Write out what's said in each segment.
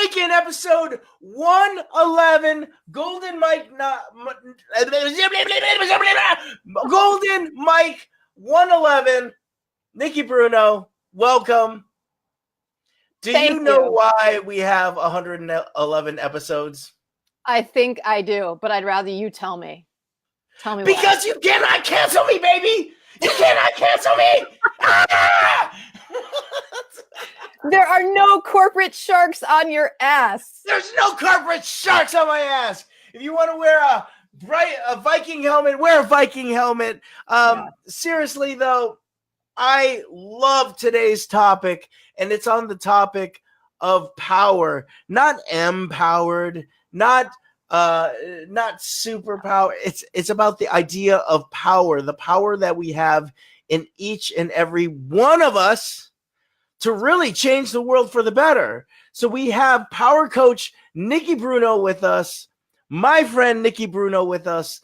making episode 111 Golden Mike Golden Mike 111. Nikki Bruno, welcome. Do you know why we have 111 episodes? I think I do, but I'd rather you tell me. Tell me because why. You cannot cancel me, baby. You cannot cancel me. There are no corporate sharks on your ass. There's no corporate sharks on my ass. If you want to wear a Viking helmet, wear a Viking helmet. Seriously, though, I love today's topic, and it's on the topic of power, not empowered, not superpower. It's about the idea of power, the power that we have in each and every one of us to really change the world for the better. So we have power coach Nikki Bruno with us, my friend Nikki Bruno with us,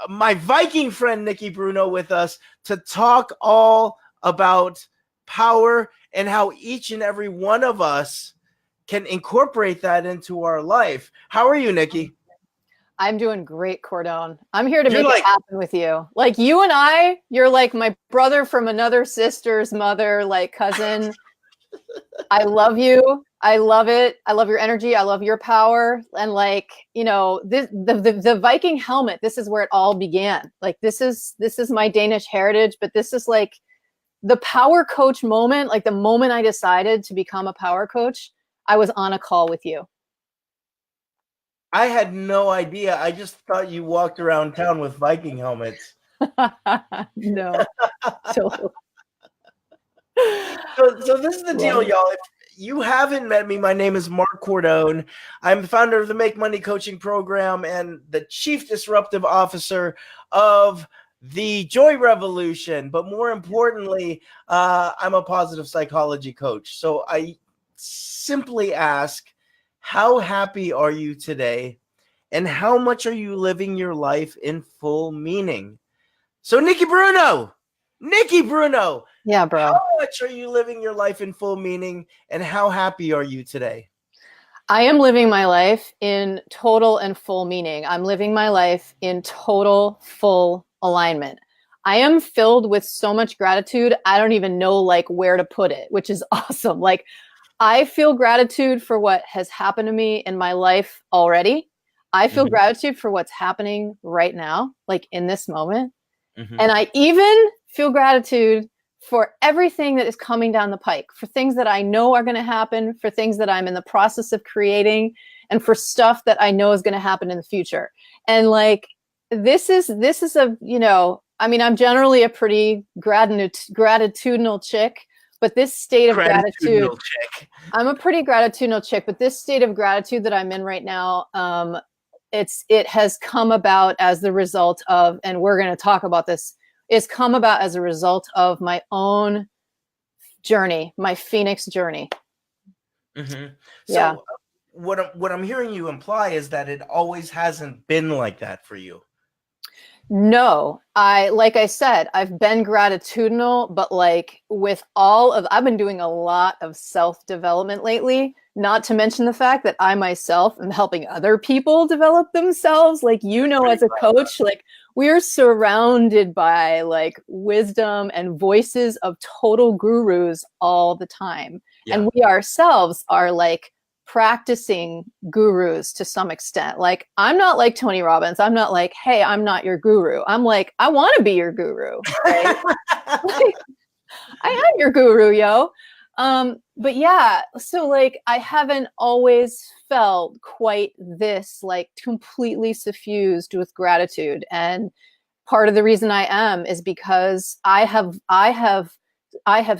my Viking friend Nikki Bruno with us to talk all about power and how each and every one of us can incorporate that into our life. How are you, Nikki? I'm doing great, Cordone. I'm here to make it happen with you. Like you and I, you're like my brother from another sister's mother, like cousin. I love you. I love it. I love your energy. I love your power. And like, you know, the Viking helmet, this is where it all began. Like this is my Danish heritage, but this is like the power coach moment. Like the moment I decided to become a power coach, I was on a call with you. I had no idea. I just thought you walked around town with Viking helmets. No. So this is the deal, y'all. If you haven't met me, my name is Mark Cordone. I'm the founder of the Make Money Coaching Program and the Chief Disruptive Officer of the Joy Revolution. But more importantly, I'm a positive psychology coach. So I simply ask, how happy are you today? And how much are you living your life in full meaning? So Nikki Bruno. Yeah, bro. How much are you living your life in full meaning? And how happy are you today? I am living my life in total and full meaning. I'm living my life in total, full alignment. I am filled with so much gratitude. I don't even know like where to put it, which is awesome. Like I feel gratitude for what has happened to me in my life already. I feel gratitude for what's happening right now, like in this moment. And I even feel gratitude for everything that is coming down the pike, for things that I know are going to happen, for things that I'm in the process of creating, and for stuff that I know is going to happen in the future. And like, this is a, you know, I mean, I'm generally a pretty gratitudinal chick. But this state of gratitude, I'm a pretty gratitudinal chick, but this state of gratitude that I'm in right now, it has come about as the result of, and we're going to talk about this, it's come about as a result of my own journey, my Phoenix journey. So what I'm hearing you imply is that it always hasn't been like that for you. No, like I said, I've been gratitudinal, but like I've been doing a lot of self-development lately, not to mention the fact that I myself am helping other people develop themselves. Like, you know, as a coach, like we're surrounded by like wisdom and voices of total gurus all the time. Yeah. And we ourselves are like practicing gurus to some extent. Like, I'm not like Tony Robbins. I'm not like, hey, I'm not your guru. I'm like, I want to be your guru. Right? Like, I am your guru, yo. But yeah, so like, I haven't always felt quite this like completely suffused with gratitude. And part of the reason I am is because I have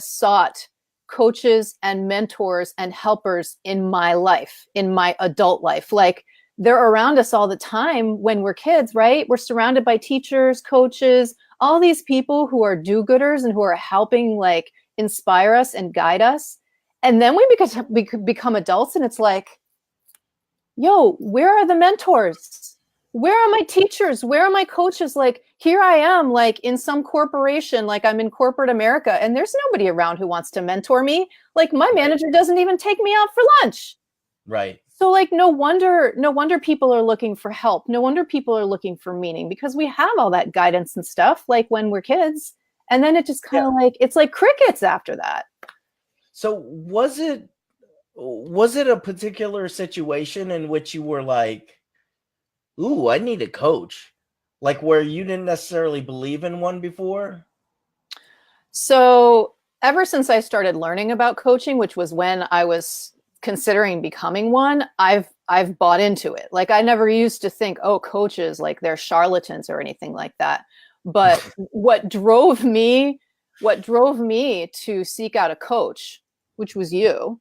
sought coaches and mentors and helpers in my life, in my adult life. Like, they're around us all the time when we're kids, right? We're surrounded by teachers, coaches, all these people who are do-gooders and who are helping like inspire us and guide us. And then we become adults and it's like, yo, where are the mentors? Where are my teachers? Where are my coaches? Like, here I am, like in some corporation, like I'm in corporate America, and there's nobody around who wants to mentor me. Like, my manager doesn't even take me out for lunch. Right. So like no wonder people are looking for help. No wonder people are looking for meaning because we have all that guidance and stuff like when we're kids. And then it just Yeah. kind of like it's like crickets after that. So was it a particular situation in which you were like, ooh, I need a coach? Like where you didn't necessarily believe in one before? So ever since I started learning about coaching, which was when I was considering becoming one, I've bought into it. Like I never used to think, oh, coaches like they're charlatans or anything like that. But what drove me to seek out a coach, which was you,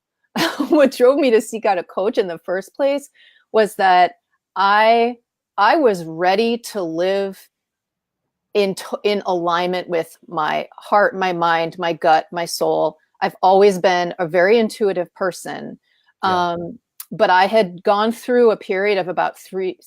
what drove me to seek out a coach in the first place was that I I was ready to live in alignment with my heart, my mind, my gut, my soul. I've always been a very intuitive person. Yeah. But I had gone through a period of about three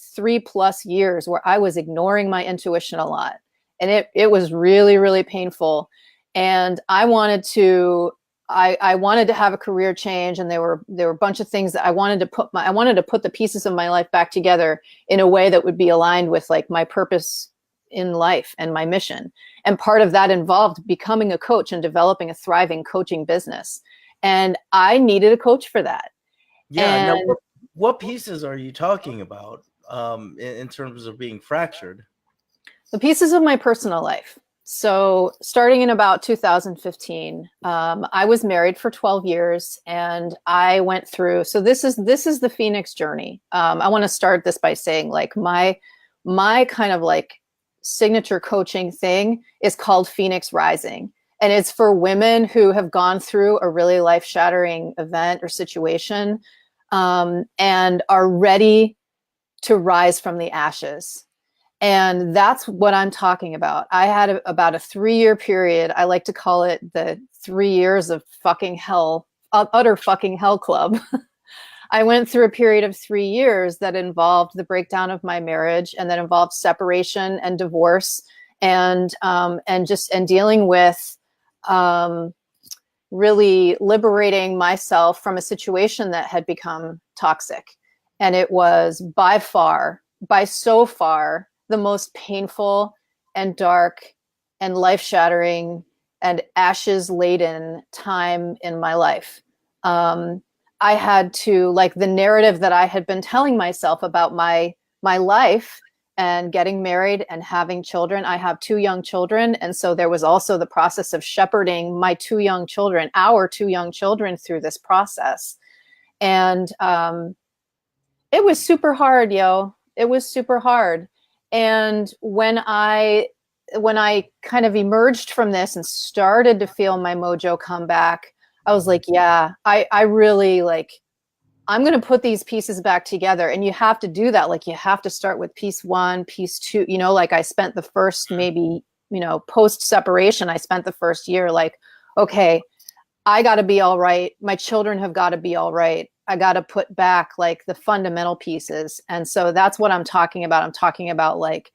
plus years where I was ignoring my intuition a lot. And it was really, really painful. And I wanted to have a career change, and there were a bunch of things that I wanted to put the pieces of my life back together in a way that would be aligned with like my purpose in life and my mission. And part of that involved becoming a coach and developing a thriving coaching business. And I needed a coach for that. Yeah. Now, And what pieces are you talking about in terms of being fractured? the pieces of my personal life. So starting in about 2015, I was married for 12 years and I went through, so this is the Phoenix journey. I want to start this by saying like my kind of like signature coaching thing is called Phoenix Rising. And it's for women who have gone through a really life shattering event or situation, and are ready to rise from the ashes. And that's what I'm talking about. I had about a 3-year period. I like to call it the 3 years of fucking hell, utter fucking hell club. I went through a period of 3 years that involved the breakdown of my marriage, and that involved separation and divorce, and dealing with um, really liberating myself from a situation that had become toxic. And it was by so far, the most painful and dark and life shattering and ashes laden time in my life. I had to, like, the narrative that I had been telling myself about my life and getting married and having children. I have 2 young children. And so there was also the process of shepherding my 2 young children, our 2 young children, through this process. And it was super hard, yo. It was super hard. And when I kind of emerged from this and started to feel my mojo come back, I was like, yeah, I really like, I'm going to put these pieces back together. And you have to do that. Like you have to start with piece 1, piece 2, like I spent the first maybe, post separation, I spent the first year like, okay, I got to be all right. My children have got to be all right. I got to put back like the fundamental pieces. And so that's what I'm talking about. I'm talking about like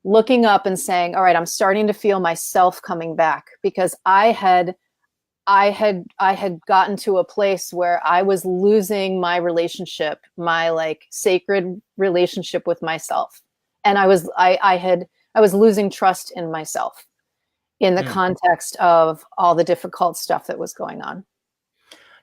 looking up and saying, all right, I'm starting to feel myself coming back, because I had gotten to a place where I was losing my relationship, my like sacred relationship with myself. And I was losing trust in myself in the Mm. context of all the difficult stuff that was going on.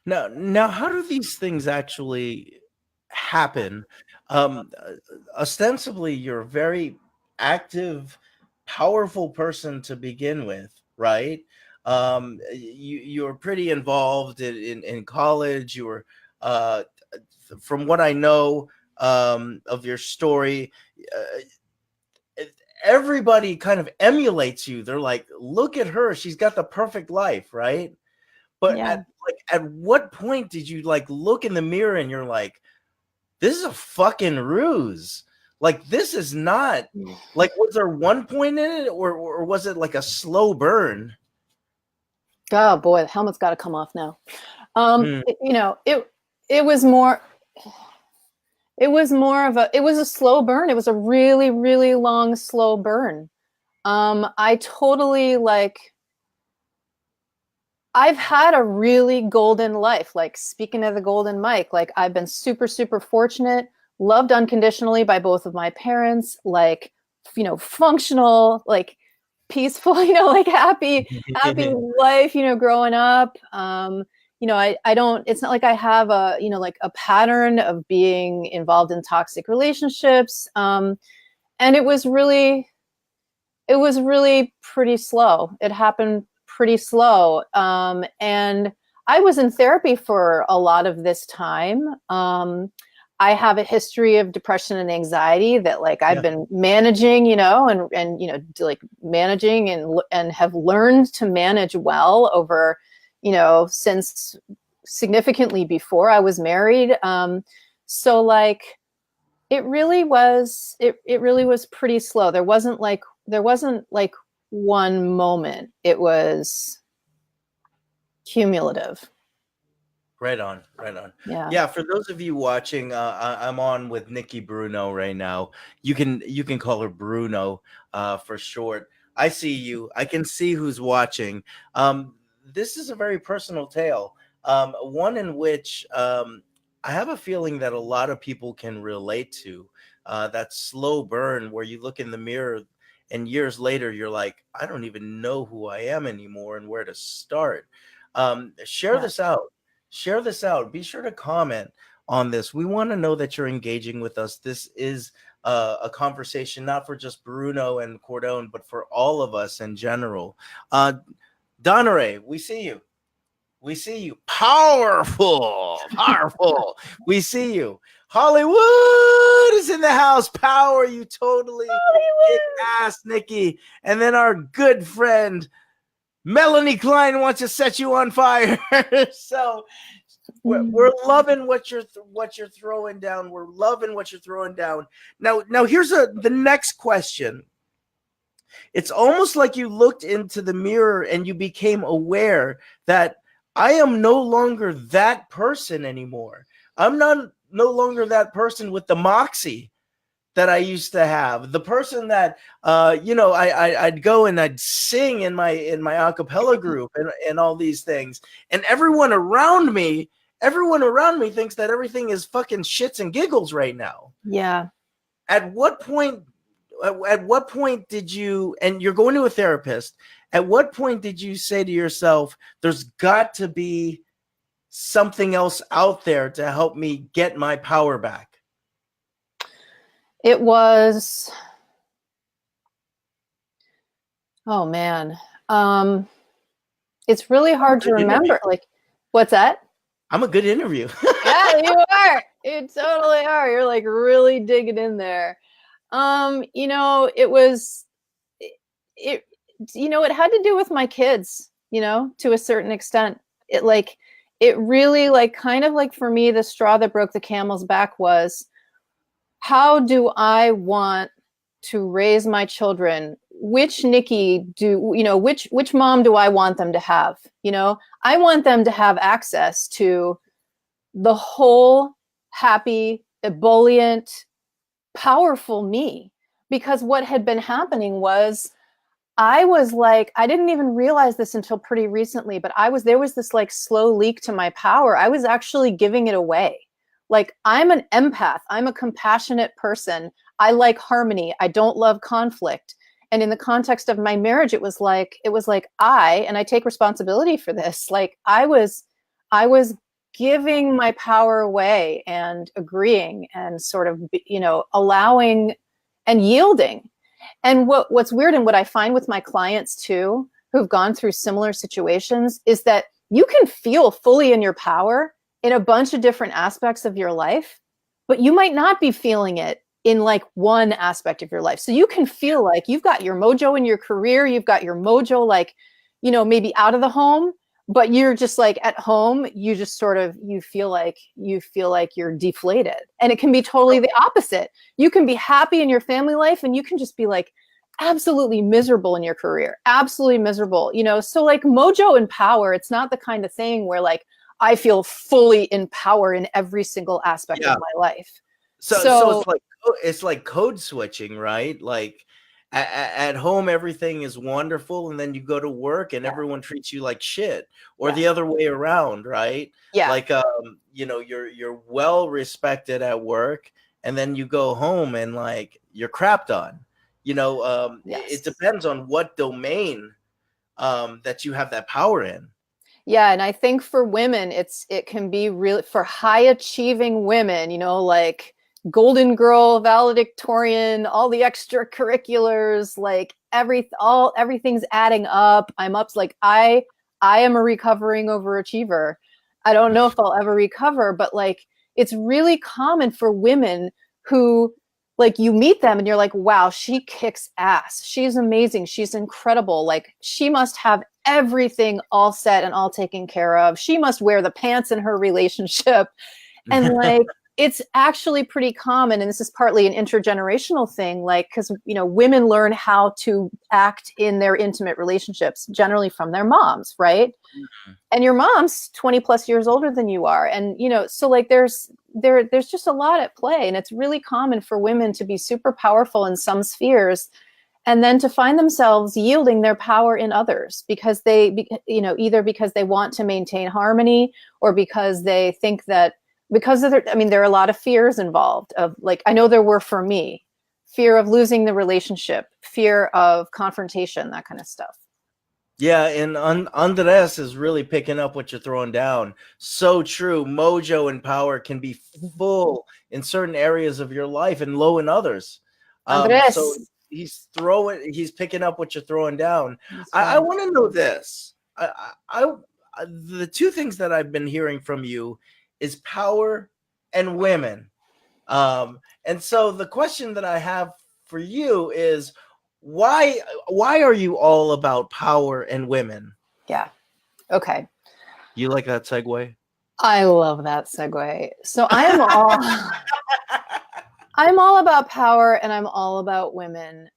Now, how do these things actually happen? Um, uh, Ostensibly, you're a very active, powerful person to begin with, right? You're pretty involved in college. You were, uh, from what I know of your story, everybody kind of emulates you. They're like, look at her, she's got the perfect life, right? But Yeah. at what point did you like look in the mirror and you're like, this is a fucking ruse? Like this is not, like, was there one point in it, or was it like a slow burn? Oh boy, the helmet's got to come off now. Hmm. It was more. It was a slow burn. It was a really, really long, slow burn. I totally like I've had a really golden life. Like, speaking of the golden mic, like, I've been super, super fortunate, loved unconditionally by both of my parents, like, functional, like, peaceful, like, happy life, growing up. I don't, it's not like I have a, like a pattern of being involved in toxic relationships. And it was really pretty slow. It happened pretty slow. And I was in therapy for a lot of this time. I have a history of depression and anxiety that, like, I've been managing, like, managing and have learned to manage well over, since significantly before I was married. So, like, it really was pretty slow. There wasn't like one moment. It was cumulative. Right on, right on. Yeah. Yeah, for those of you watching, I'm on with Nikki Bruno right now. You can call her Bruno for short. I see you. I can see who's watching. This is a very personal tale, one in which I have a feeling that a lot of people can relate to. That slow burn where you look in the mirror and years later you're like, I don't even know who I am anymore and where to start. Share Yeah. this out. Share this out. Be sure to comment on this. We want to know that you're engaging with us. This is a conversation not for just Bruno and Cordone, but for all of us in general. Donore, we see you. We see you. Powerful, powerful. We see you. Hollywood is in the house. Power, you totally kick ass, Nikki. And then our good friend Melanie Klein wants to set you on fire. So we're loving what you're throwing down. We're loving what you're throwing down. Now here's the next question. It's almost like you looked into the mirror and you became aware that I am no longer that person anymore. I'm no longer that person with the moxie that I used to have. The person that I'd go and I'd sing in my acapella group and all these things. And everyone around me thinks that everything is fucking shits and giggles right now. Yeah. At what point did you, and you're going to a therapist, at what point did you say to yourself, there's got to be something else out there to help me get my power back? It was, oh man. It's really hard to remember. Like, what's that? I'm a good interview. Yeah, you are. You totally are. You're like really digging in there. It was it it had to do with my kids, to a certain extent. It really, like, kind of like, for me, the straw that broke the camel's back was, how do I want to raise my children? Which Nikki which mom do I want them to have? I want them to have access to the whole happy, ebullient, powerful me. Because what had been happening was, I was like, I didn't even realize this until pretty recently, but there was this, like, slow leak to my power. I was actually giving it away. Like, I'm an empath. I'm a compassionate person. I like harmony. I don't love conflict. And in the context of my marriage, it was like and I take responsibility for this. Like, I was giving my power away and agreeing and sort of, allowing and yielding. And what's weird, and what I find with my clients too, who've gone through similar situations, is that you can feel fully in your power in a bunch of different aspects of your life, but you might not be feeling it in, like, one aspect of your life. So you can feel like you've got your mojo in your career, you've got your mojo, like, maybe out of the home, but you're just, like, at home, you just sort of, you feel like you're deflated. And it can be totally the opposite. You can be happy in your family life, and you can just be, like, absolutely miserable in your career, absolutely miserable. So, like, mojo and power, it's not the kind of thing where, like, I feel fully in power in every single aspect of my life. So it's like code switching, right? Like, At home, everything is wonderful, and then you go to work and Yeah. everyone treats you like shit, or Yeah. the other way around, right? Yeah. Like, you're well respected at work, and then you go home and like you're crapped on. It Yes. depends on what domain that you have that power in. Yeah, and I think for women, it can be really for high achieving women, like Golden Girl, valedictorian, all the extracurriculars, like everything's adding up. I'm up like I am a recovering overachiever. I don't know if I'll ever recover, but like it's really common for women who like you meet them and you're like, wow, she kicks ass. She's amazing. She's incredible. Like she must have everything all set and all taken care of. She must wear the pants in her relationship. And like, it's actually pretty common. And this is partly an intergenerational thing, like, because, women learn how to act in their intimate relationships, generally from their moms, right? Mhm. And your mom's 20 plus years older than you are. And, so like there's just a lot at play. And it's really common for women to be super powerful in some spheres and then to find themselves yielding their power in others because either because they want to maintain harmony or because they think that because of there are a lot of fears involved of like, I know there were for me, fear of losing the relationship, fear of confrontation, that kind of stuff. Yeah, and Andres is really picking up what you're throwing down. So true. Mojo and power can be full in certain areas of your life and low in others. So Andres. he's picking up what you're throwing down. That's I right. want to know this. The two things that I've been hearing from you is power and women. And so the question that I have for you is why are you all about power and women? Yeah. Okay. You like that segue? I love that segue. So I'm all about power and I'm all about women.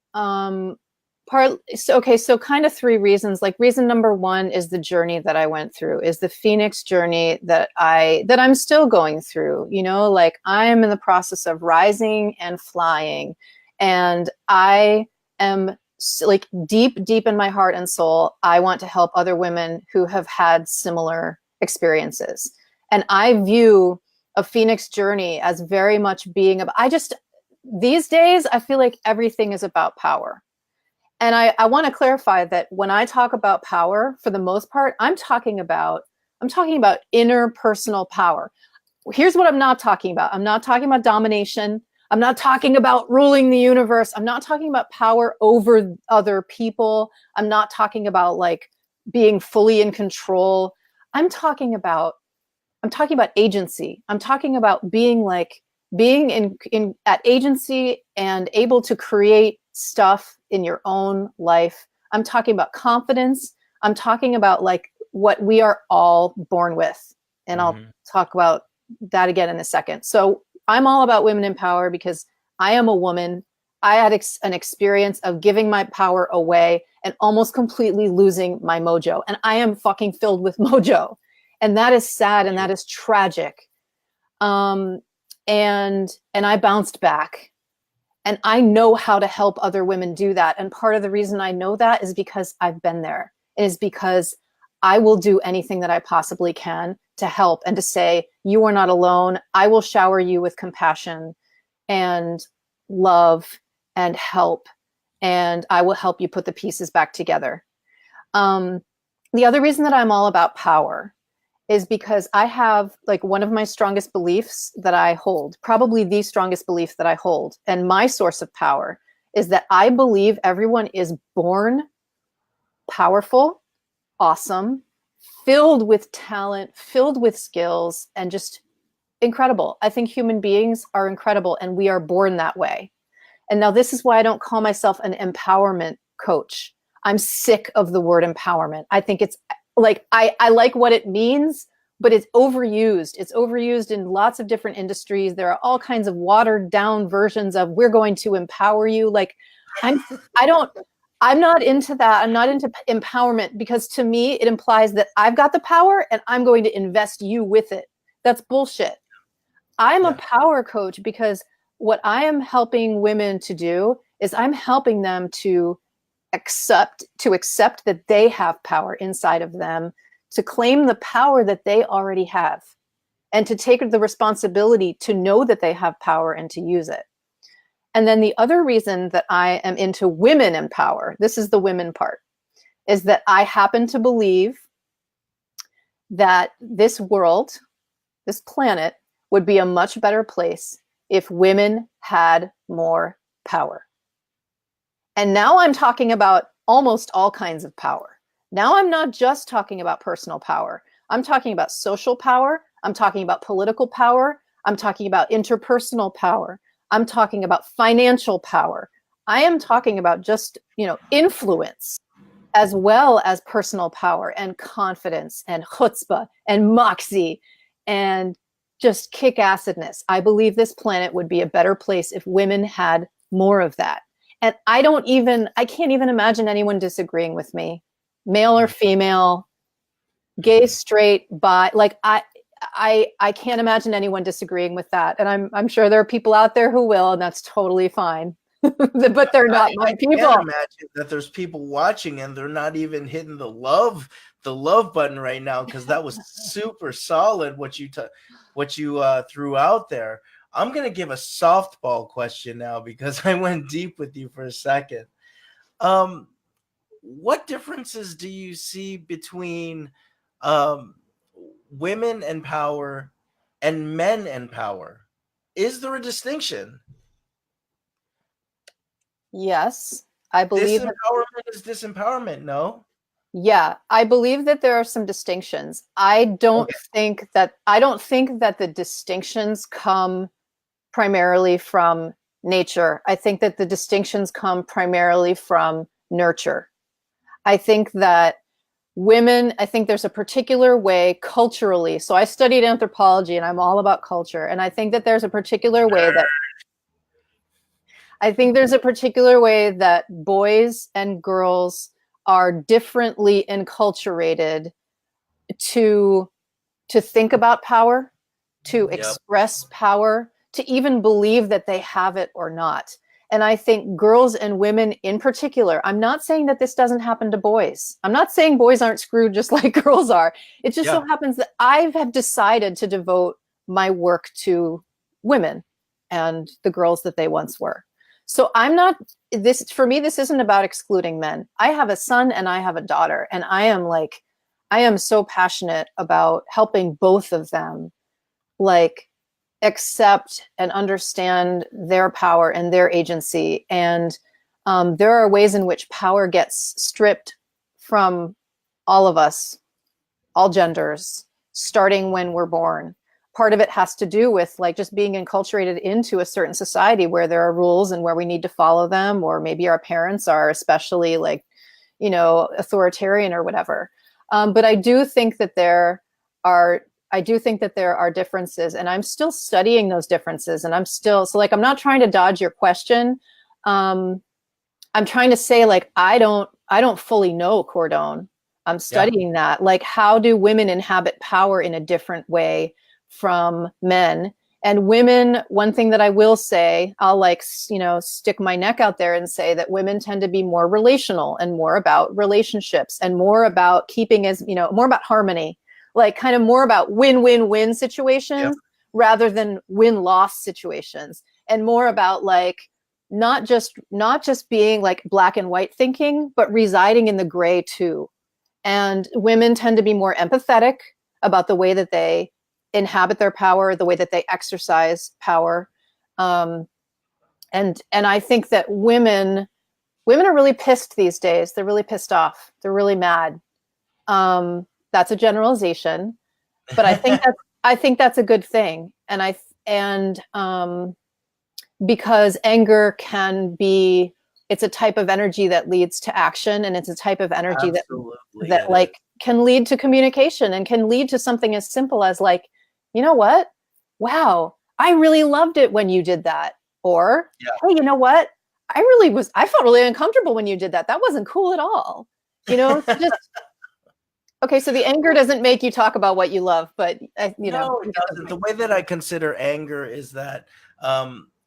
So kind of three reasons. Like reason number one is the journey that I went through, is the Phoenix journey that I'm still going through. Like I'm in the process of rising and flying, and I am like deep in my heart and soul, I want to help other women who have had similar experiences. And I view a Phoenix journey as very much being about, these days, I feel like everything is about power. And I want to clarify that when I talk about power, for the most part, I'm talking about interpersonal power. Here's what I'm not talking about. I'm not talking about domination. I'm not talking about ruling the universe. I'm not talking about power over other people. I'm not talking about like being fully in control. I'm talking about agency. I'm talking about being in at agency and able to create stuff in your own life. I'm talking about confidence. I'm talking about like what we are all born with. And I'll talk about that again in a second. So I'm all about women in power because I am a woman. I had an experience of giving my power away and almost completely losing my mojo. And I am fucking filled with mojo. And that is sad and that is tragic. And I bounced back. And I know how to help other women do that. And part of the reason I know that is because I've been there. It is because I will do anything that I possibly can to help and to say, you are not alone. I will shower you with compassion and love and help. And I will help you put the pieces back together. The other reason that I'm all about power is because I have like one of my strongest beliefs that I hold, probably the strongest belief that I hold. And my source of power is that I believe everyone is born powerful, awesome, filled with talent, filled with skills, and just incredible. I think human beings are incredible and we are born that way. And now this is why I don't call myself an empowerment coach. I'm sick of the word empowerment. I think it's like, I like what it means, but it's overused. It's overused in lots of different industries. There are all kinds of watered down versions of we're going to empower you. Like I'm not into that. I'm not into empowerment because to me, it implies that I've got the power and I'm going to invest you with it. That's bullshit. I'm a power coach because what I am helping women to do is I'm helping them to accept that they have power inside of them, to claim the power that they already have, and to take the responsibility to know that they have power and to use it. And then the other reason that I am into women in power, this is the women part, is that I happen to believe that this world, this planet, would be a much better place if women had more power. And now I'm talking about almost all kinds of power. Now I'm not just talking about personal power. I'm talking about social power. I'm talking about political power. I'm talking about interpersonal power. I'm talking about financial power. I am talking about just, influence, as well as personal power and confidence and chutzpah and moxie and just kick-assedness. I believe this planet would be a better place if women had more of that. And I can't even imagine anyone disagreeing with me, male or female, gay, straight, bi. Like I can't imagine anyone disagreeing with that. And I'm sure there are people out there who will, and that's totally fine. But they're not my people. I can't imagine that there's people watching and they're not even hitting the love button right now, because that was super solid what you threw out there. I'm going to give a softball question now, because I went deep with you for a second. What differences do you see between women and power and men and power? Is there a distinction? Yes, I believe disempowerment is disempowerment. No. Yeah, I believe that there are some distinctions. I don't think that the distinctions come primarily from nature. I think that the distinctions come primarily from nurture. I think that I think there's a particular way culturally. So I studied anthropology and I'm all about culture. And I think that there's a particular way that boys and girls are differently enculturated to think about power, to express power, to even believe that they have it or not. And I think girls and women in particular, I'm not saying that this doesn't happen to boys. I'm not saying boys aren't screwed just like girls are. It just so happens that I have decided to devote my work to women and the girls that they once were. So for me, this isn't about excluding men. I have a son and I have a daughter, and I am so passionate about helping both of them accept and understand their power and their agency. And there are ways in which power gets stripped from all of us, all genders, starting when we're born. Part of it has to do with just being enculturated into a certain society where there are rules and where we need to follow them, or maybe our parents are especially authoritarian or whatever. But I do think that there are differences, and I'm still studying those differences. And I'm not trying to dodge your question. I'm trying to say I don't fully know Cordone. I'm studying that. How do women inhabit power in a different way from men? And women, one thing that I will say, I'll stick my neck out there and say that women tend to be more relational and more about relationships and more about more about harmony, kind of more about win-win-win situations rather than win-loss situations, and more about not just being black and white thinking, but residing in the gray too. And women tend to be more empathetic about the way that they inhabit their power, the way that they exercise power. And I think that women are really pissed these days. They're really pissed off. They're really mad. That's a generalization, but I think that's a good thing. And because anger it's a type of energy that leads to action, and it's a type of energy that can lead to communication and can lead to something as simple as you know what? Wow, I really loved it when you did that. Or, hey, you know what? I felt really uncomfortable when you did that. That wasn't cool at all. Just okay. So the anger doesn't make you talk about what you love, but no, it doesn't. The way that I consider anger is that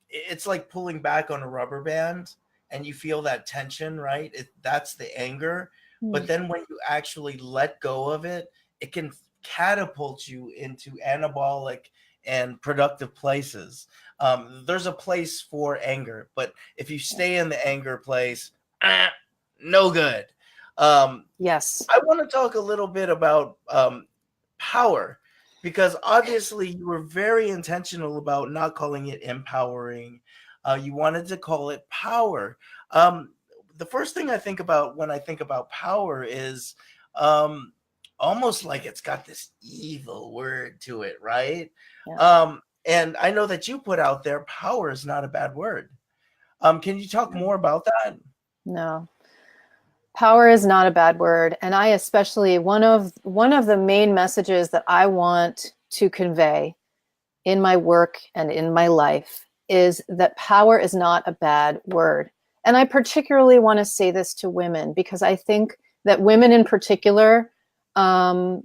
it's like pulling back on a rubber band, and you feel that tension, right? That's the anger. But Mm. then when you actually let go of it, it can catapult you into anabolic and productive places. There's a place for anger, but if you stay in the anger place, no good. Um, Yes. I want to talk a little bit about power, because obviously you were very intentional about not calling it empowering. You wanted to call it power. Um, the first thing I think about when I think about power is um, almost like it's got this evil word to it, right? Yeah. And I know that you put out there power is not a bad word. Can you talk more about that? No. Power is not a bad word, and I especially one of the main messages that I want to convey in my work and in my life is that power is not a bad word. And I particularly want to say this to women because I think that women in particular, um,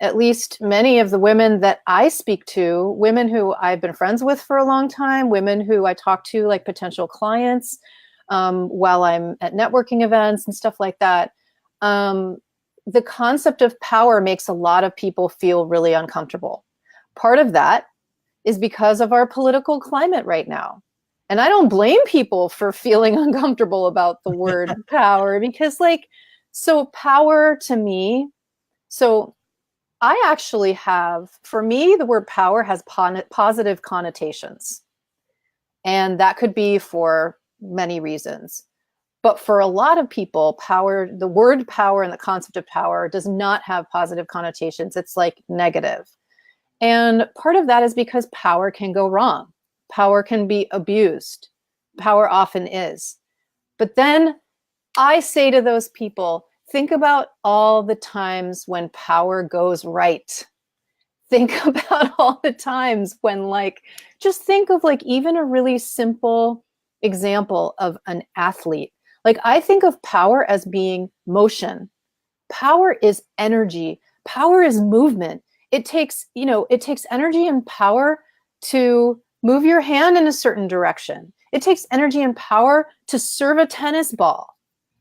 at least many of the women that I speak to, women who I've been friends with for a long time, women who I talk to like potential clients while I'm at networking events and stuff like that. Um, the concept of power makes a lot of people feel really uncomfortable. Part of that is because of our political climate right now. And I don't blame people for feeling uncomfortable about the word power because, like, so power to me, so I actually have, for me, the word power has positive connotations. And that could be for many reasons. But for a lot of people, power, the word power and the concept of power does not have positive connotations. It's like negative. And part of that is because power can go wrong. Power can be abused. Power often is. But then I say to those people, think about all the times when power goes right. Think about all the times when, like, just think of like even a really simple example of an athlete. Like, I think of power as being motion. Power is energy. Power is movement. It takes energy and power to move your hand in a certain direction. It takes energy and power to serve a tennis ball.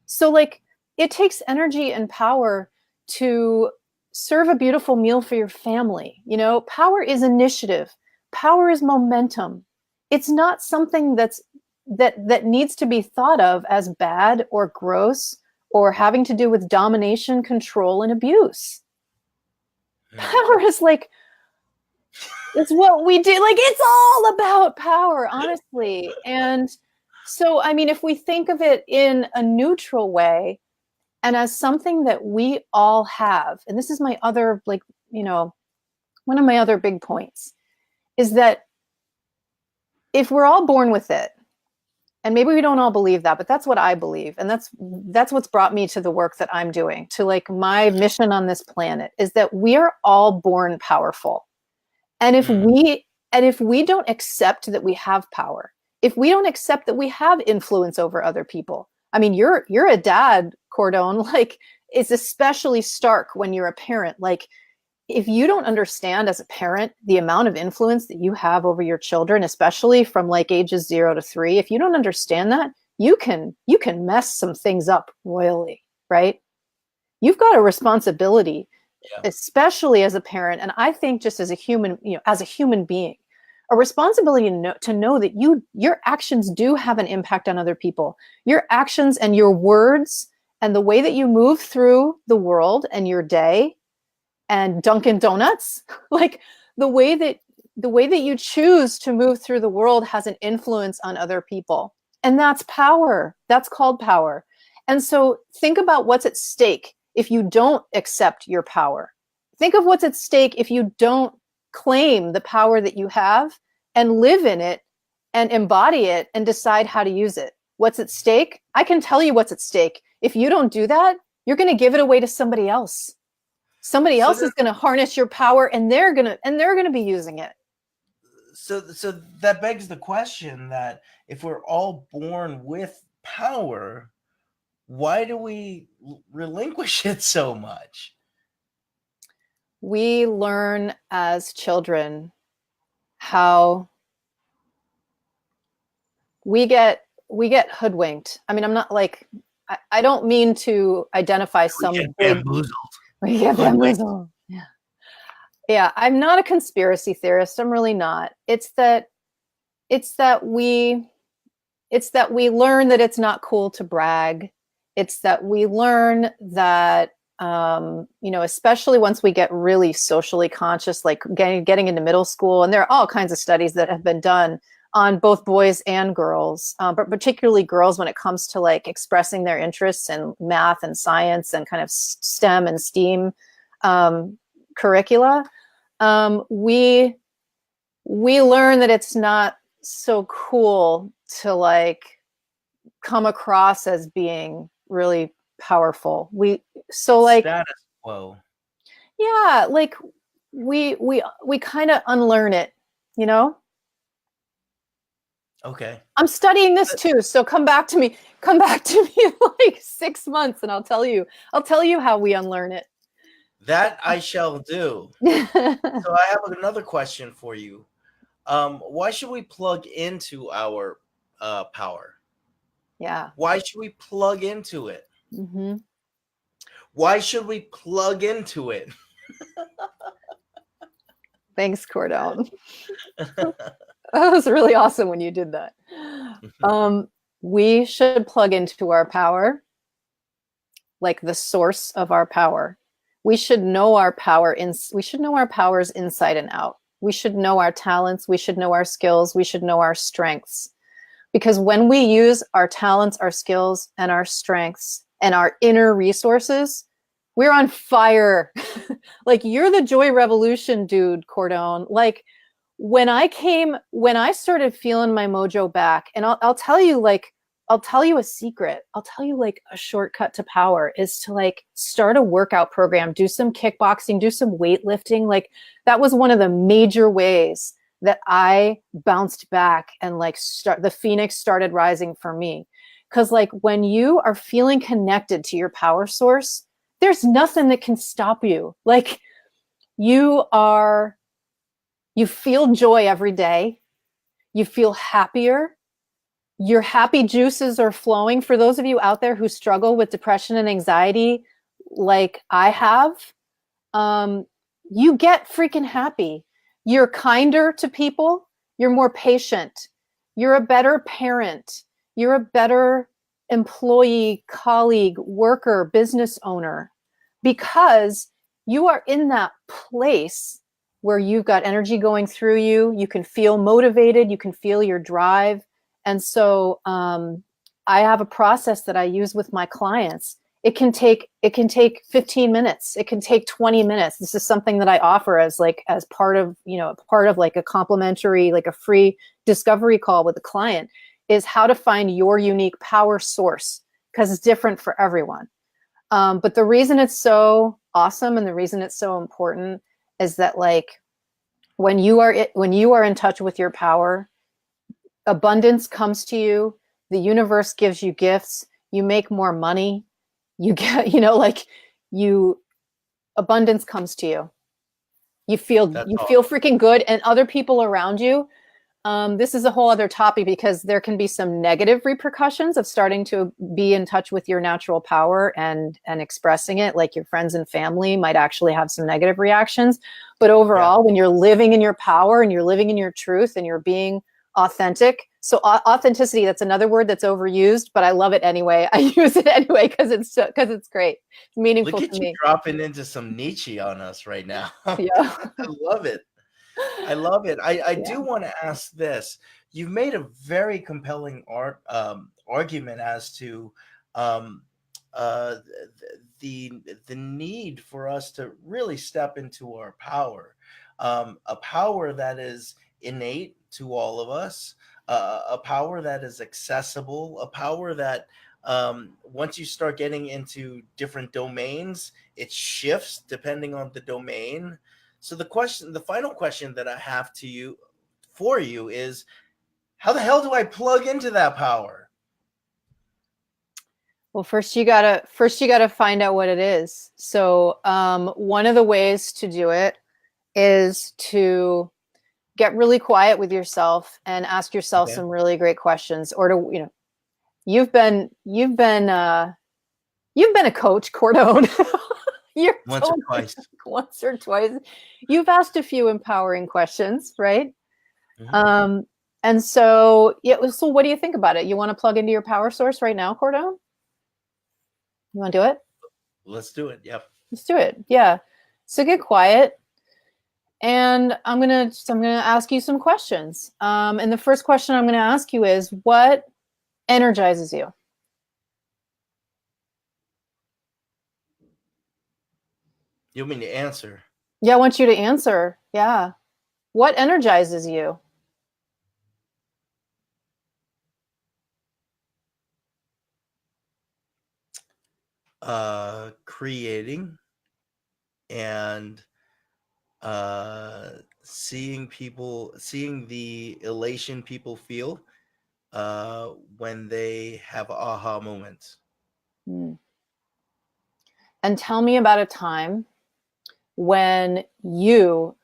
So, like, it takes energy and power to serve a beautiful meal for your family. Power is initiative. Power is momentum. It's not something that needs to be thought of as bad or gross or having to do with domination, control, and abuse. Power is like, it's what we do. Like, it's all about power, honestly. And so, I mean, if we think of it in a neutral way and as something that we all have, and this is my other, like, one of my other big points is that if we're all born with it, and maybe we don't all believe that, but that's what I believe, and that's what's brought me to the work that I'm doing, to like my mission on this planet, is that we are all born powerful. And if we don't accept that we have power, if we don't accept that we have influence over other people, I mean, you're a dad, Cordone, like, it's especially stark when you're a parent. Like, if you don't understand as a parent the amount of influence that you have over your children, especially from like ages 0 to 3, if you don't understand that, you can mess some things up royally, right? You've got a responsibility, Yeah. especially as a parent, and I think just as a human, as a human being, a responsibility to know that your actions do have an impact on other people. Your actions and your words and the way that you move through the world and your day and Dunkin' Donuts, like, the way that you choose to move through the world has an influence on other people. And that's power. That's called power. And so think about what's at stake if you don't accept your power. Think of what's at stake if you don't claim the power that you have and live in it and embody it and decide how to use it. What's at stake? I can tell you what's at stake. If you don't do that, you're going to give it away to somebody else. Somebody So else is going to harness your power, and they're going to be using it. so that begs the question that if we're all born with power, why do we relinquish it so much? We learn as children how we get we get hoodwinked. I mean, I'm not like, I don't mean to identify We some get big, bamboozled. we get Hoodwinked. bamboozled. Yeah. Yeah. I'm not a conspiracy theorist. I'm really not. It's that we, it's that we learn that it's not cool to brag. It's that we learn that, you know, especially once we get really socially conscious, like getting into middle school, and there are all kinds of studies that have been done on both boys and girls, but particularly girls when it comes to like expressing their interests in math and science and kind of STEM and STEAM curricula. We learn that it's not so cool to like come across as being really powerful. So like, Status quo. yeah, like we kind of unlearn it, you know? Okay. I'm studying this too, so come back to me. Come back to me in like 6 months and I'll tell you how we unlearn it. That I shall do. So I have another question for you. Why should we plug into our power? Yeah. Why should we plug into it? Hmm. Why should we plug into it? Thanks, Cordone. That was really awesome when you did that. We should plug into our power, like the source of our power. We should know our power we should know our powers inside and out. We should know our talents, we should know our skills, we should know our strengths. Because when we use our talents, our skills, and our strengths and our inner resources, we're on fire. Like you're the joy revolution, dude, Cordone. Like when I started feeling my mojo back, and I'll tell you, like, I'll tell you a secret. I'll tell you like a shortcut to power is to like start a workout program, do some kickboxing, do some weightlifting. Like that was one of the major ways that I bounced back and like the phoenix started rising for me. Cause like when you are feeling connected to your power source, there's nothing that can stop you. Like you feel joy every day. You feel happier. Your happy juices are flowing. For those of you out there who struggle with depression and anxiety, like I have, you get freaking happy. You're kinder to people. You're more patient. You're a better parent. You're a better employee, colleague, worker, business owner, because you are in that place where you've got energy going through you. You can feel motivated. You can feel your drive. And so I have a process that I use with my clients. It can take 15 minutes. It can take 20 minutes. This is something that I offer as part of, part of like a complimentary, like a free discovery call with the client, is how to find your unique power source, because it's different for everyone. But the reason it's so awesome and the reason it's so important is that like when you are in touch with your power, abundance comes to you. The universe gives you gifts. You make more money. You get, abundance comes to you. You feel freaking good, and other people around you. This is a whole other topic because there can be some negative repercussions of starting to be in touch with your natural power and expressing it. Like your friends and family might actually have some negative reactions. But overall, when you're living in your power and you're living in your truth and you're being authentic. So authenticity, that's another word that's overused, but I love it anyway. I use it anyway because it's great. It's meaningful to me. Look at you dropping into some Nietzsche on us right now. Yeah. I love it. I love it. I do want to ask this. You've made a very compelling argument as to the need for us to really step into our power, a power that is innate to all of us, a power that is accessible, a power that once you start getting into different domains, it shifts depending on the domain. So the final question that I have for you is, how the hell do I plug into that power? Well, first you gotta find out what it is. So one of the ways to do it is to get really quiet with yourself and ask yourself some really great questions, or to you've been a coach, Cordone. You're Once or totally twice. once or twice. You've asked a few empowering questions, right? Mhm. Um, and so, yeah. So, what do you think about it? You want to plug into your power source right now, Cordone? You want to do it? Let's do it. Yep. Let's do it. Yeah. So get quiet, and I'm gonna ask you some questions. And the first question I'm gonna ask you is, what energizes you? You mean the answer? Yeah, I want you to answer. Yeah. What energizes you? Creating and seeing the elation people feel when they have aha moments. Hmm. And tell me about a time when you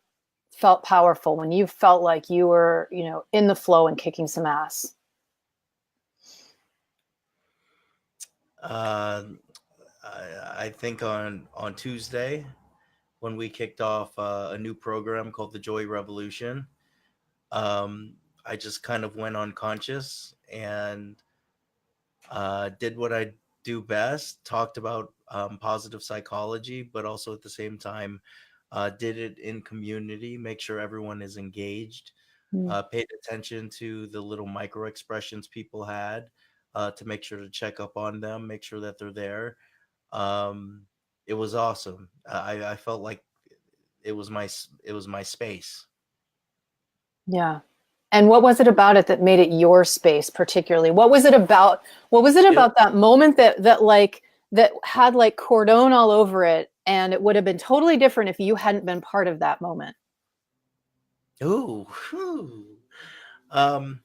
felt powerful, when you felt like you were, in the flow and kicking some ass. Uh, I think on Tuesday when we kicked off a new program called the Joy Revolution, I just kind of went unconscious and did what I do best, talked about positive psychology, but also at the same time, did it in community, make sure everyone is engaged, Hmm. paid attention to the little micro expressions people had to make sure to check up on them, make sure that they're there. Um, it was awesome. I felt like it was my space. Yeah. And what was it about it that made it your space particularly? What was it It, about that moment that had like cordon all over it, and it would have been totally different if you hadn't been part of that moment? ooh, whew. Um,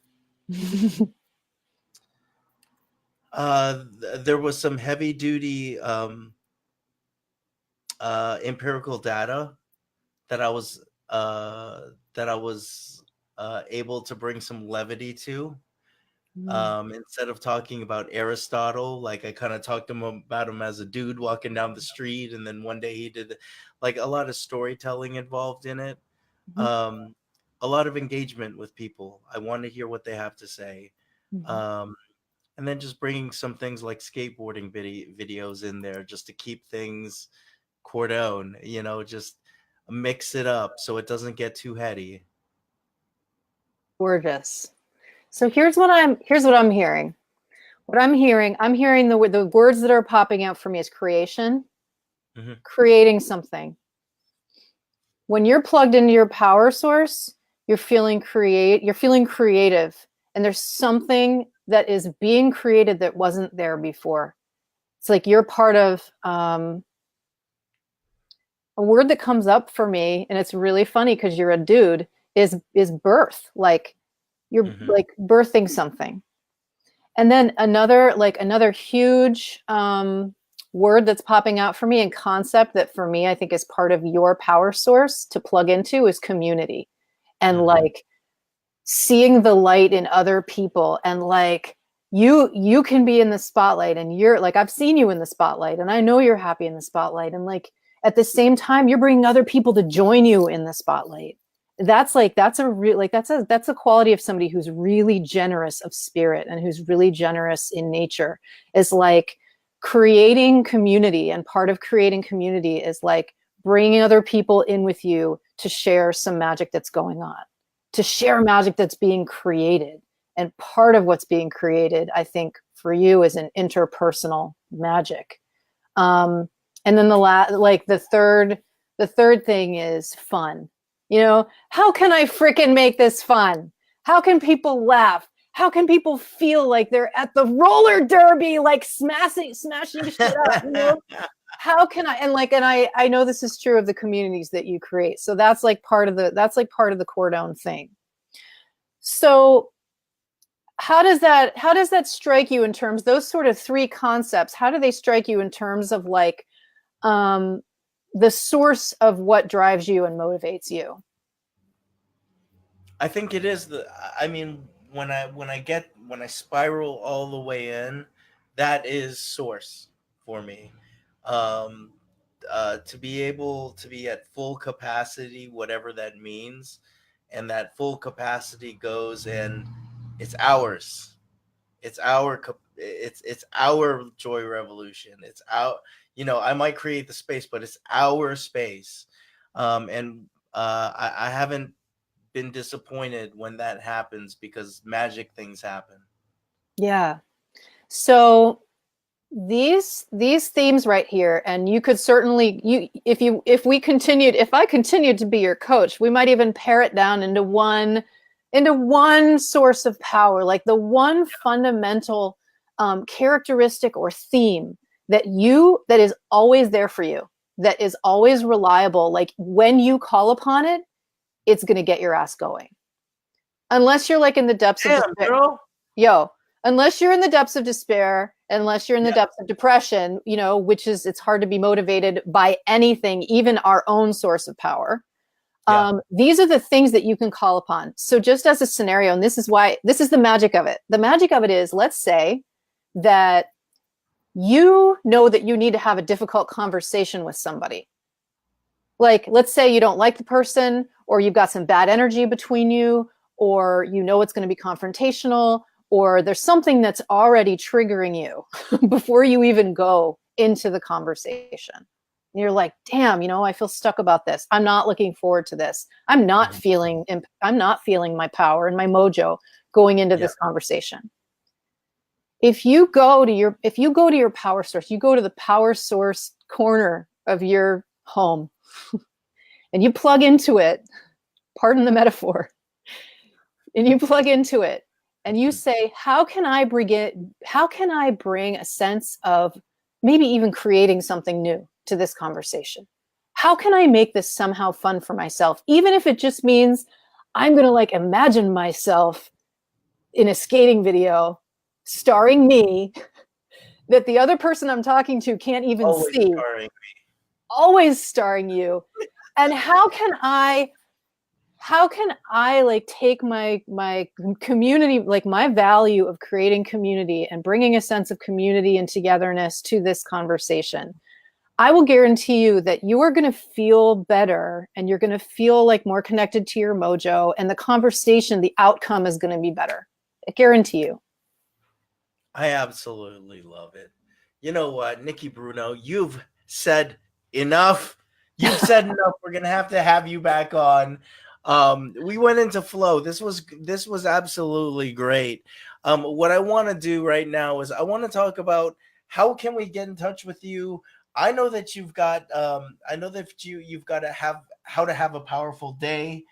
there was some heavy duty empirical data that I was able to bring some levity to. Mm. Instead of talking about Aristotle, like I kind of talked to him about him as a dude walking down the street, and then one day he did like a lot of storytelling involved in it. Mhm. Um, a lot of engagement with people. I want to hear what they have to say. Mhm. Um, and then just bringing some things like skateboarding videos in there just to keep things cordon, just mix it up so it doesn't get too heady. Gorgeous. So here's what I'm hearing. I'm hearing the words that are popping out for me is creation, Hmm. creating something. When you're plugged into your power source, you're feeling creative, and there's something that is being created that wasn't there before. It's like you're part of a word that comes up for me, and it's really funny because you're a dude, is birth. Like you're Hmm. like birthing something. And then another huge word that's popping out for me and concept that for me I think is part of your power source to plug into is community, and Hmm. like seeing the light in other people, and like you can be in the spotlight, and you're like, I've seen you in the spotlight and I know you're happy in the spotlight, and like at the same time you're bringing other people to join you in the spotlight. That's a quality of somebody who's really generous of spirit and who's really generous in nature, is like creating community. And part of creating community is like bringing other people in with you to share some magic that's going on, to share magic that's being created. And part of what's being created, I think, for you is an interpersonal magic. Um, and then the third thing is fun. How can I freaking make this fun? How can people laugh? How can people feel like they're at the roller derby, like smashing shit up? How can I know this is true of the communities that you create. So that's like part of the cordon thing. So how does that strike you in terms, those sort of three concepts, how do they strike you in terms of like um the source of what drives you and motivates you? I think it is I mean, when I spiral all the way in, that is source for me. Um, to be able to be at full capacity, whatever that means, and that full capacity goes and it's ours. It's our joy revolution. It's out. I might create the space, but it's our space. And I haven't been disappointed when that happens because magic things happen. Yeah. So these themes right here, and you could certainly, if I continued to be your coach, we might even pare it down into one source of power, like the one fundamental characteristic or theme that is always there for you, that is always reliable. Like when you call upon it, it's going to get your ass going. Unless you're like in the depths of despair. Girl. Unless you're in the depths of despair, unless you're in the depths of depression, which is, it's hard to be motivated by anything, even our own source of power. These are the things that you can call upon. So just as a scenario, and this is the magic of it. The magic of it is, let's say that you know that you need to have a difficult conversation with somebody. Like, let's say you don't like the person, or you've got some bad energy between you, or it's going to be confrontational, or there's something that's already triggering you before you even go into the conversation. And you're like, damn, I feel stuck about this. I'm not looking forward to this. I'm not feeling my power and my mojo going into this conversation. If you go to your power source, you go to the power source corner of your home and you plug into it, pardon the metaphor, and you plug into it and you say, how can I bring a sense of maybe even creating something new to this conversation? How can I make this somehow fun for myself? Even if it just means I'm going to imagine myself in a skating video starring me that the other person I'm talking to can't even see. Always starring you. And how can I take my community, like my value of creating community and bringing a sense of community and togetherness to this conversation? I will guarantee you that you are going to feel better and you're going to feel more connected to your mojo, and the conversation, the outcome is going to be better. I guarantee you. I absolutely love it. You know what, Nikki Bruno, you've said enough. You've said enough. We're going to have you back on. We went into flow. This was absolutely great. What I want to do right now is I want to talk about how can we get in touch with you. I know that you've got you've got to have how to have a powerful day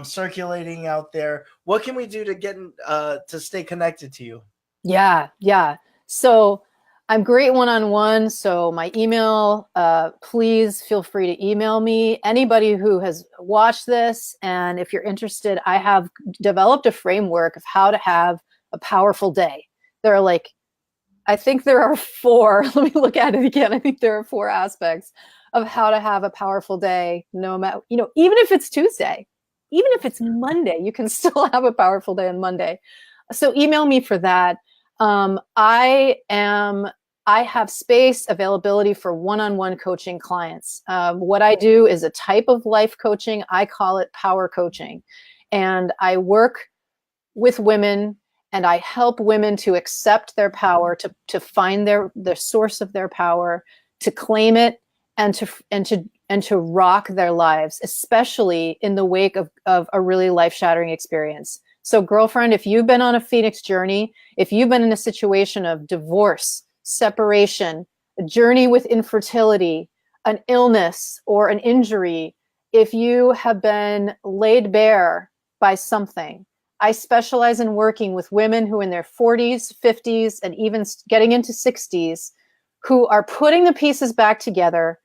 circulating out there. What can we do to get to stay connected to you? Yeah. So I'm great one-on-one. So my email, please feel free to email me. Anybody who has watched this, and if you're interested, I have developed a framework of how to have a powerful day. I think there are 4. Let me look at it again. I think there are 4 aspects of how to have a powerful day. No matter, even if it's Tuesday, even if it's Monday, you can still have a powerful day on Monday. So email me for that. I have space availability for one-on-one coaching clients. What I do is a type of life coaching. I call it power coaching. And I work with women and I help women to accept their power, to find their source of their power, to claim it, and to rock their lives, especially in the wake of a really life-shattering experience. So girlfriend, if you've been on a Phoenix journey, if you've been in a situation of divorce, separation, a journey with infertility, an illness or an injury, if you have been laid bare by something, I specialize in working with women who in their 40s, 50s, and even getting into 60s, who are putting the pieces back together,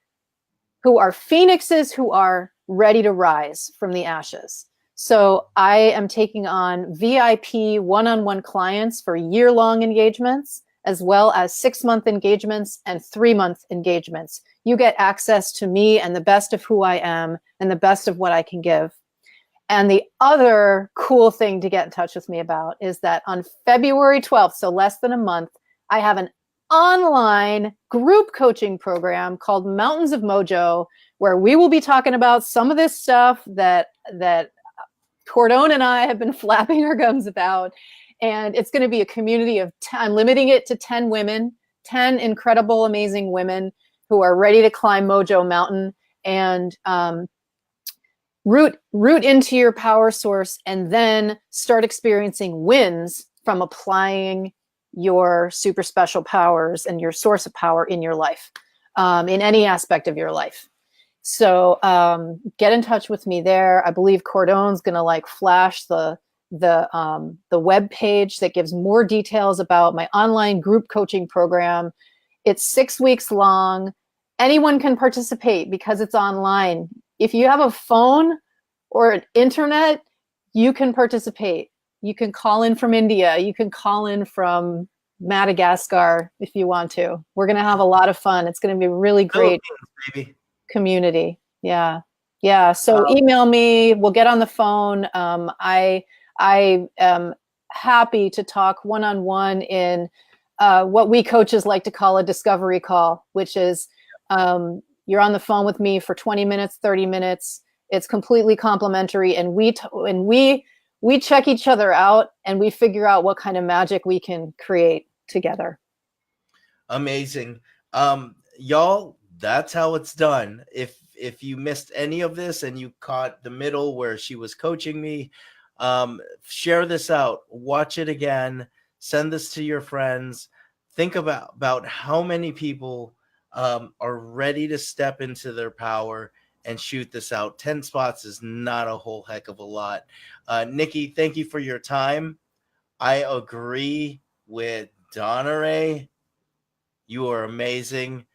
who are phoenixes, who are ready to rise from the ashes. So I am taking on VIP one-on-one clients for year-long engagements, as well as 6-month engagements and 3-month engagements. You get access to me and the best of who I am and the best of what I can give. And the other cool thing to get in touch with me about is that on February 12th, so less than a month, I have an online group coaching program called Mountains of Mojo, where we will be talking about some of this stuff that Cordone and I have been flapping our gums about. And it's going to be a community of, I'm limiting it to 10 women, 10 incredible, amazing women who are ready to climb Mojo Mountain and root into your power source, and then start experiencing wins from applying your super special powers and your source of power in your life, in any aspect of your life. So get in touch with me there. I believe Cordone's going to like flash the web page that gives more details about my online group coaching program. It's 6 weeks long. Anyone can participate because it's online. If you have a phone or an internet, you can participate. You can call in from India. You can call in from Madagascar if you want to. We're going to have a lot of fun. It's going to be really great community. Yeah. So email me. We'll get on the phone. I am happy to talk one-on-one in what we coaches like to call a discovery call, which is you're on the phone with me for 20 minutes, 30 minutes. It's completely complimentary, and we check each other out, and we figure out what kind of magic we can create together. Amazing. Y'all, that's how it's done. If you missed any of this and you caught the middle where she was coaching me, share this out, watch it again, send this to your friends. Think about how many people are ready to step into their power and shoot this out. 10 spots is not a whole heck of a lot. Nikki, thank you for your time. I agree with Donna Ray. You are amazing.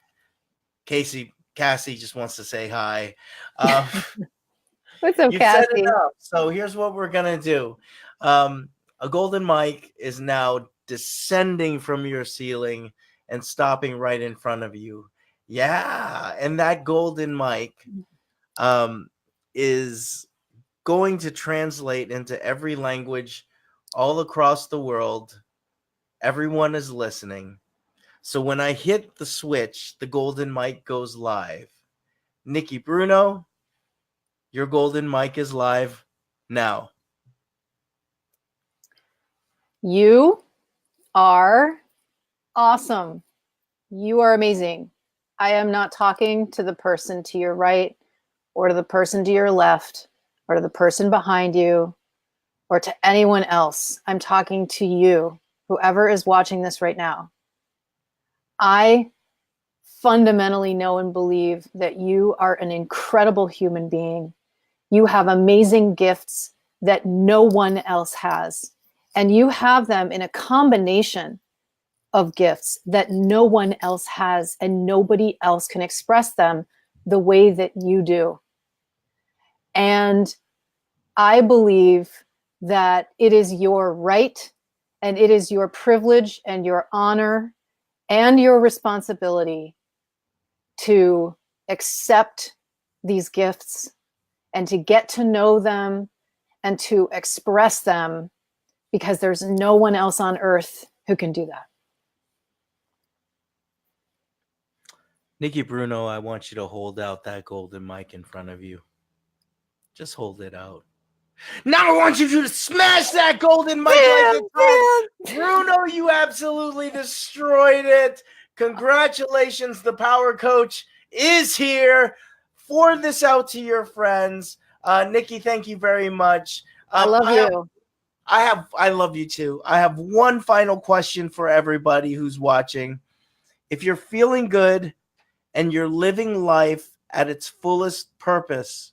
Cassie just wants to say hi. What's up, You've Cassie? said enough. So here's what we're going to do. A golden mic is now descending from your ceiling and stopping right in front of you. Yeah. And that golden mic is going to translate into every language all across the world. Everyone is listening. So when I hit the switch, the golden mic goes live. Nikki Bruno, your golden mic is live now. You are awesome. You are amazing. I am not talking to the person to your right or to the person to your left or to the person behind you or to anyone else. I'm talking to you, whoever is watching this right now. I fundamentally know and believe that you are an incredible human being. You have amazing gifts that no one else has. And you have them in a combination of gifts that no one else has, and nobody else can express them the way that you do. And I believe that it is your right and it is your privilege and your honor and your responsibility to accept these gifts and to get to know them and to express them, because there's no one else on earth who can do that. Nikki Bruno, I want you to hold out that golden mic in front of you. Just hold it out. Now I want you to smash that golden mic like it's hot. Bruno, you absolutely destroyed it. Congratulations. The Power Coach is here. Forward this out to your friends. Nikki, thank you very much. I love you. I love you too. I have one final question for everybody who's watching. If you're feeling good and you're living life at its fullest purpose,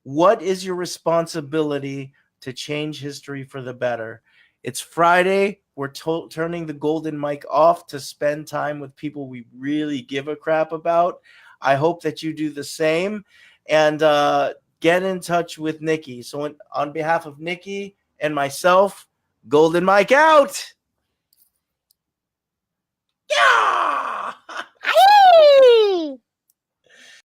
what is your responsibility to change history for the better? It's Friday. We're turning the golden mic off to spend time with people we really give a crap about. I hope that you do the same and get in touch with Nikki. So on behalf of Nikki and myself, golden mic out.